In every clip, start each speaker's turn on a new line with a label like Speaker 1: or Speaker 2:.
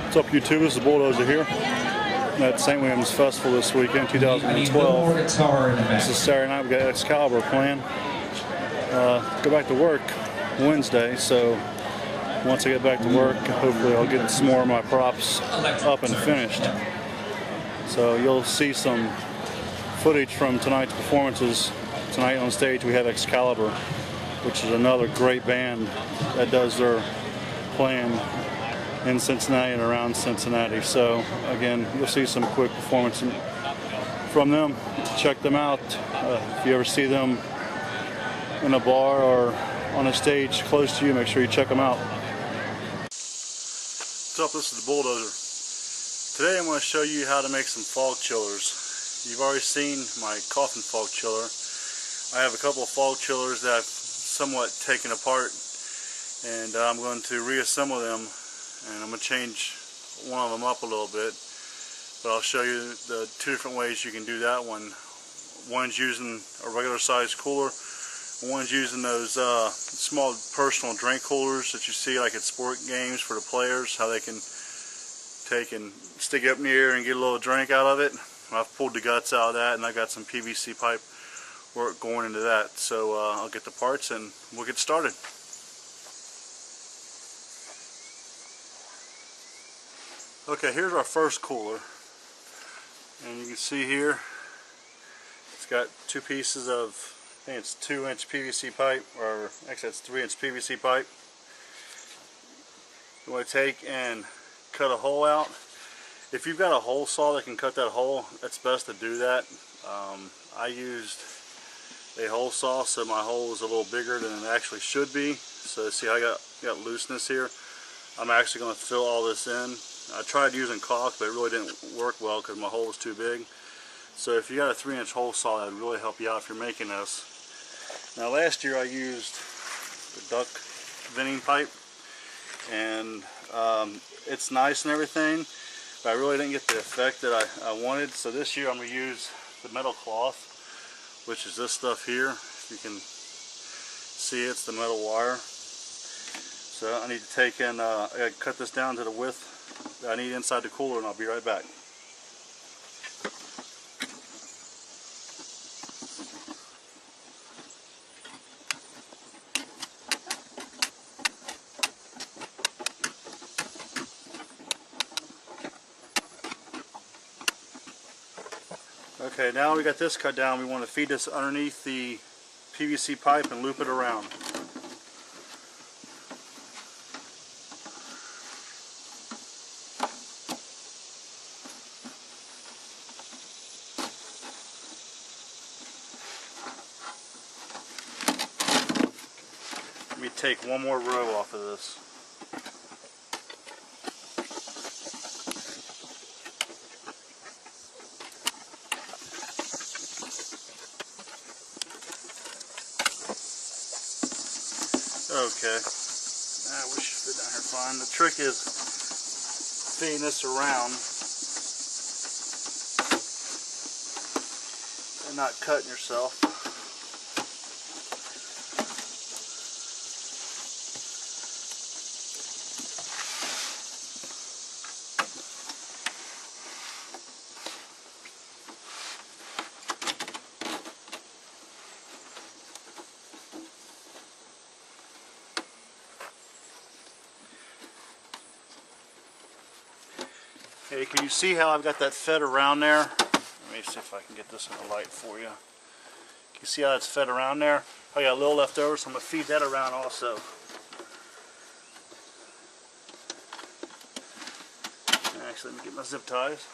Speaker 1: What's up, YouTube? This is Bulldozer here. I'm at St. William's Festival this weekend, 2012. This is Saturday night. We got Excalibur playing. Go back to work Wednesday, so once I get back to work, hopefully I'll get some more of my props up and finished. So you'll see some footage from tonight's performances. Tonight on stage we have Excalibur, which is another great band that does their playing in Cincinnati and around Cincinnati. So again, you'll see some quick performance from them. Check them out. If you ever see them in a bar or on a stage close to you, make sure you check them out. What's up? This is the Bulldozer. Today I'm going to show you how to make some fog chillers. You've already seen my coffin fog chiller. I have a couple of fog chillers that I've somewhat taken apart, and I'm going to reassemble them, and I'm going to change one of them up a little bit, but I'll show you the two different ways you can do that one. One's using a regular size cooler, one's using those small personal drink coolers that you see like at sport games for the players, how they can take and stick it up in the air and get a little drink out of it. I've pulled the guts out of that, and I got some PVC pipe work going into that. So I'll get the parts and we'll get started. Okay, here's our first cooler, and you can see here it's got two pieces of, I think it's 2-inch PVC pipe, or actually it's 3-inch PVC pipe. You want to take and cut a hole out. If you've got a hole saw that can cut that hole, it's best to do that. I used a hole saw, so my hole is a little bigger than it actually should be. So see, I got looseness here. I'm actually going to fill all this in. I tried using caulk, but it really didn't work well because my hole was too big. So if you got a 3-inch hole saw, that would really help you out if you're making this. Now last year I used the duck venting pipe, and it's nice and everything, but I really didn't get the effect that I wanted. So this year I'm going to use the metal cloth, which is this stuff here. If you can see, it's the metal wire. So I need to take and I gotta cut this down to the width that I need inside the cooler, and I'll be right back. Okay, now we got this cut down. We want to feed this underneath the PVC pipe and loop it around. Let me take one more row off of this. Okay, I wish it fit down here fine. The trick is feeding this around and not cutting yourself. Okay, can you see how I've got that fed around there? Let me see if I can get this in the light for you. Can you see how it's fed around there? I got a little left over, so I'm going to feed that around also. Actually, let me get my zip ties.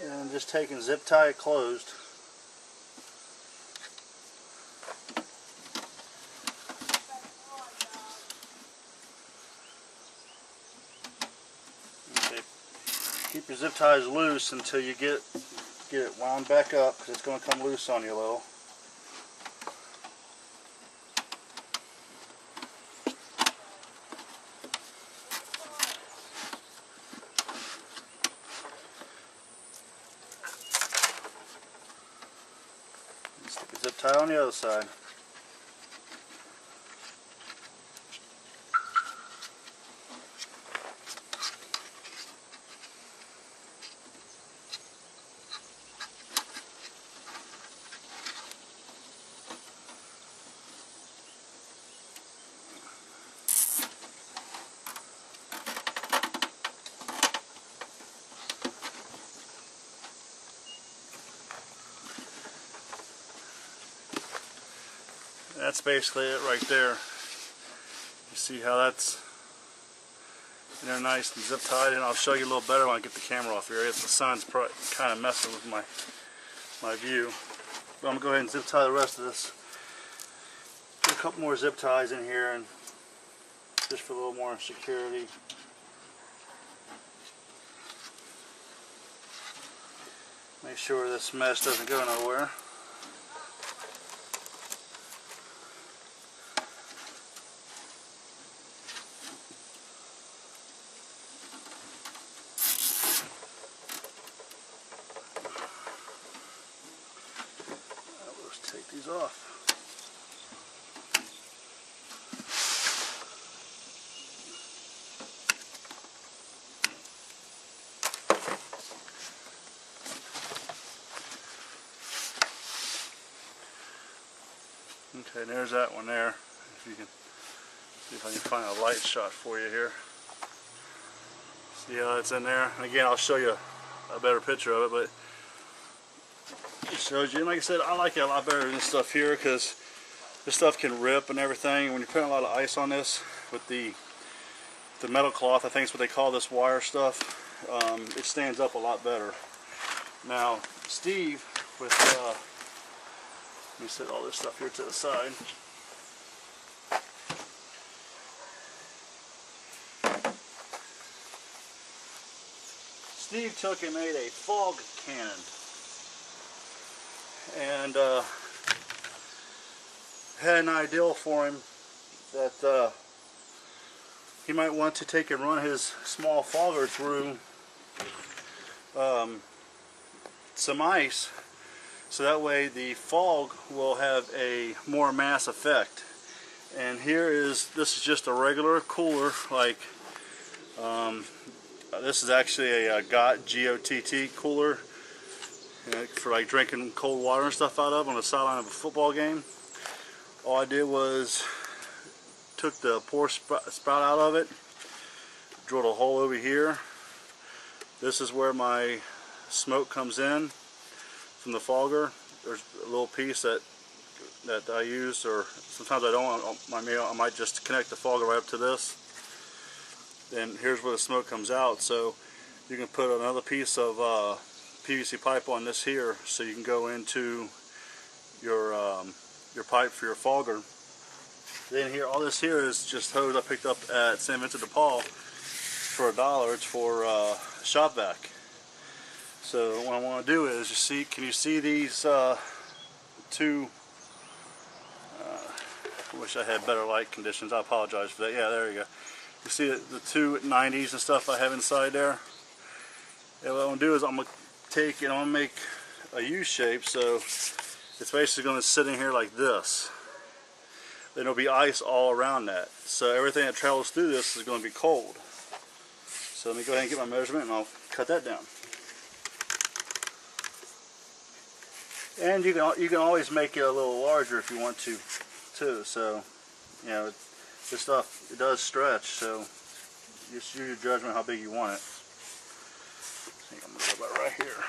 Speaker 1: And just taking zip tie it closed. Okay. Keep your zip ties loose until you get it wound back up, because it's going to come loose on you a little. Tie it on the other side. That's basically it right there. You see how that's in there nice and zip tied, and I'll show you a little better when I get the camera off here. The sun's kind of messing with my view. But I'm going to go ahead and zip tie the rest of this. Put a couple more zip ties in here, and just for a little more security. Make sure this mesh doesn't go nowhere. Let's take these off. Okay, there's that one there. If you can see if I can find a light shot for you here. See how it's in there? And again, I'll show you a better picture of it, but it shows you. And like I said, I like it a lot better than this stuff here because this stuff can rip and everything. When you're putting a lot of ice on this with the metal cloth, I think is what they call this wire stuff, it stands up a lot better. Now, Steve with let me set all this stuff here to the side. Steve took and made a fog cannon, and had an ideal for him that he might want to take and run his small fogger through some ice, so that way the fog will have a more mass effect. And this is just a regular cooler, like this is actually a GOTT, G-O-T-T cooler, for like drinking cold water and stuff out of on the sideline of a football game. All I did was took the pour spout out of it, drilled a hole over here. This is where my smoke comes in from the fogger. There's a little piece that I use, or sometimes I don't. I might just connect the fogger right up to this. Then here's where the smoke comes out. So you can put another piece of PVC pipe on this here, so you can go into your pipe for your fogger. Then here, all this here is just hose I picked up at St. Vincent de Paul for $1. It's for shop vac. So what I want to do is, can you see these two? I wish I had better light conditions. I apologize for that. Yeah, there you go. You see the two 90s and stuff I have inside there. And what I'm going to do is I'm going to take and I'm going to make a U shape, so it's basically going to sit in here like this. Then there'll be ice all around that. So everything that travels through this is going to be cold. So let me go ahead and get my measurement and I'll cut that down. And you can always make it a little larger if you want to too. So, you know, this stuff, it does stretch, so just use your judgment how big you want it. I think I'm going to go about right here.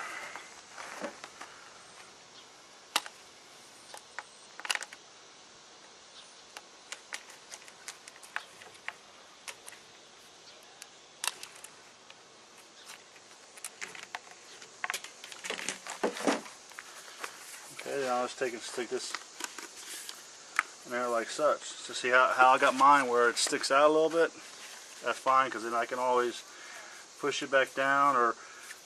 Speaker 1: Okay, now let's stick this in there like such. So see how I got mine where it sticks out a little bit? That's fine, because then I can always push it back down, or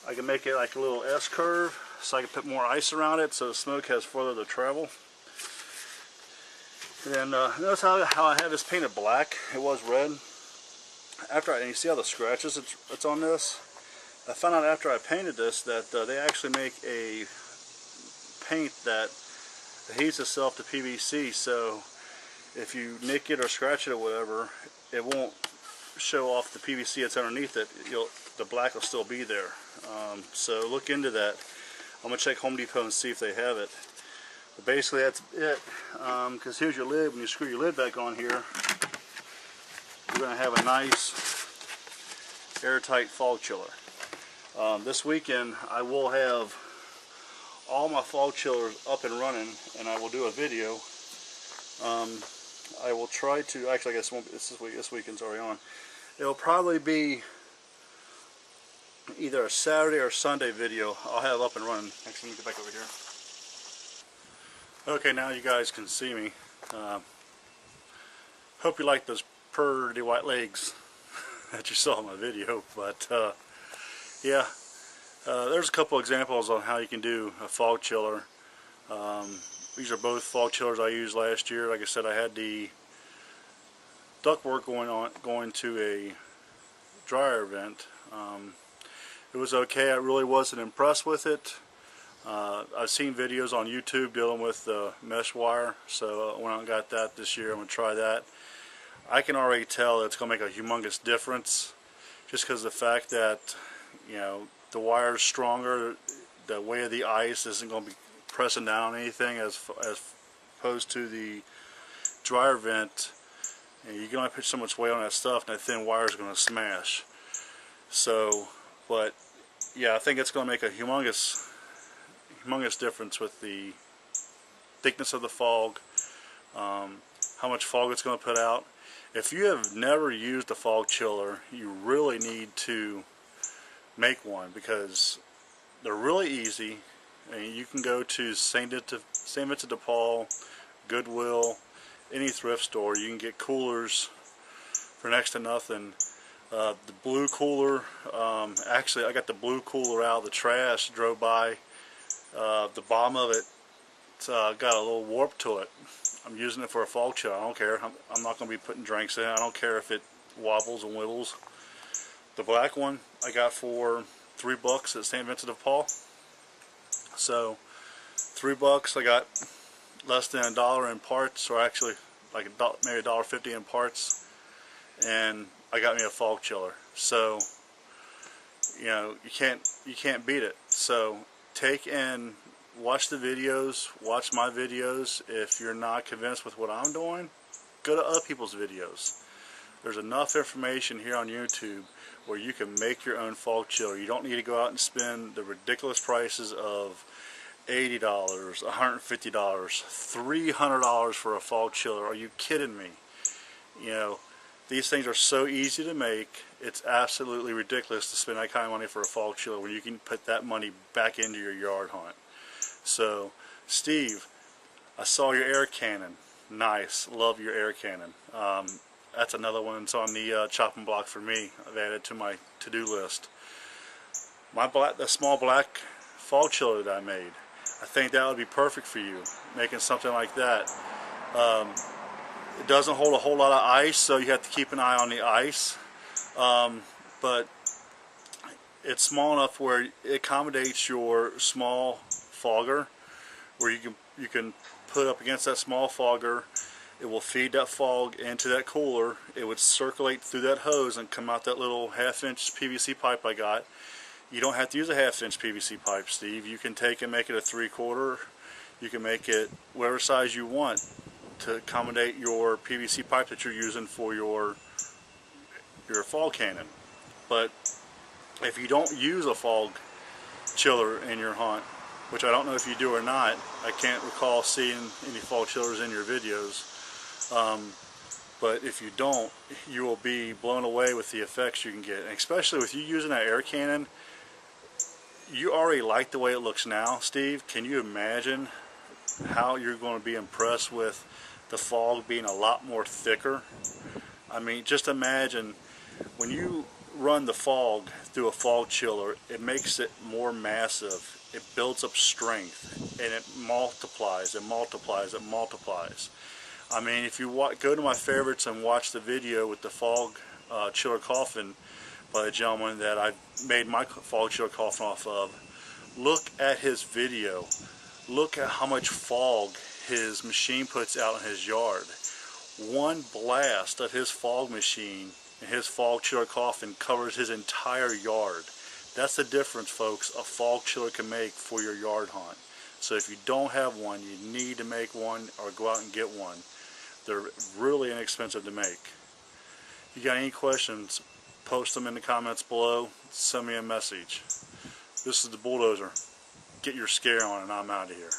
Speaker 1: I can make it like a little S curve so I can put more ice around it so the smoke has further to travel. And then notice how I have this painted black. It was red. And you see how the scratches it's on this? I found out after I painted this that they actually make a paint that heats itself to PVC, so if you nick it or scratch it or whatever, it won't show off the PVC that's underneath it. The black will still be there. So look into that. I'm going to check Home Depot and see if they have it. But basically that's it, because here's your lid. When you screw your lid back on here, you're going to have a nice airtight fog chiller. This weekend I will have all my fog chillers up and running, and I will do a video. I will try to, actually I guess it won't be, this weekend's already on. It'll probably be either a Saturday or Sunday video I'll have up and running. Actually, let me get back over here. Okay, now you guys can see me. Hope you like those pretty white legs that you saw in my video, but yeah, there's a couple examples on how you can do a fog chiller. These are both fog chillers I used last year. Like I said, I had the ductwork going to a dryer vent. It was okay. I really wasn't impressed with it. I've seen videos on YouTube dealing with the mesh wire, so I went out and got that this year. I'm going to try that. I can already tell that it's going to make a humongous difference, just because of the fact that, you know, the wire is stronger, the weight of the ice isn't going to be pressing down on anything as opposed to the dryer vent. And you can only put so much weight on that stuff, and that thin wire is going to smash. So, but yeah, I think it's going to make a humongous difference with the thickness of the fog, how much fog it's going to put out. If you have never used a fog chiller, you really need to make one, because they're really easy. And you can go to St. Vincent de Paul, Goodwill, any thrift store. You can get coolers for next to nothing. The blue cooler, actually I got the blue cooler out of the trash, drove by. The bottom of it got a little warp to it. I'm using it for a fog chiller. I don't care. I'm not going to be putting drinks in. I don't care if it wobbles and wibbles. The black one I got for $3 at St. Vincent de Paul. So $3, I got less than $1 in parts, or actually like maybe $1.50 in parts, and I got me a fog chiller. So, you know, you can't beat it. So take and watch the videos, watch my videos. If you're not convinced with what I'm doing, go to other people's videos. There's enough information here on YouTube where you can make your own fog chiller. You don't need to go out and spend the ridiculous prices of $80, $150, $300 for a fog chiller. Are you kidding me? You know, these things are so easy to make. It's absolutely ridiculous to spend that kind of money for a fog chiller when you can put that money back into your yard hunt. So, Steve, I saw your air cannon. Nice. Love your air cannon. That's another one that's on the chopping block for me. I've added to my to-do list. The small black fog chiller that I made, I think that would be perfect for you, making something like that. It doesn't hold a whole lot of ice, so you have to keep an eye on the ice. But it's small enough where it accommodates your small fogger, where you can put up against that small fogger. It will feed that fog into that cooler. It would circulate through that hose and come out that little 1/2-inch PVC pipe I got. You don't have to use a 1/2-inch PVC pipe, Steve. You can take and make it a 3/4. You can make it whatever size you want to accommodate your PVC pipe that you're using for your fog cannon. But if you don't use a fog chiller in your hunt, which I don't know if you do or not, I can't recall seeing any fog chillers in your videos. But if you don't, you will be blown away with the effects you can get. And especially with you using that air cannon, you already like the way it looks now, Steve. Can you imagine how you're going to be impressed with the fog being a lot more thicker? I mean, just imagine when you run the fog through a fog chiller, it makes it more massive. It builds up strength, and it multiplies, it multiplies, it multiplies. I mean, if you go to my favorites and watch the video with the fog chiller coffin by the gentleman that I made my fog chiller coffin off of, look at his video. Look at how much fog his machine puts out in his yard. One blast of his fog machine and his fog chiller coffin covers his entire yard. That's the difference, folks, a fog chiller can make for your yard hunt. So if you don't have one, you need to make one or go out and get one. They're really inexpensive to make. If you got any questions, post them in the comments below. Send me a message. This is the Bulldozer. Get your scare on and I'm out of here.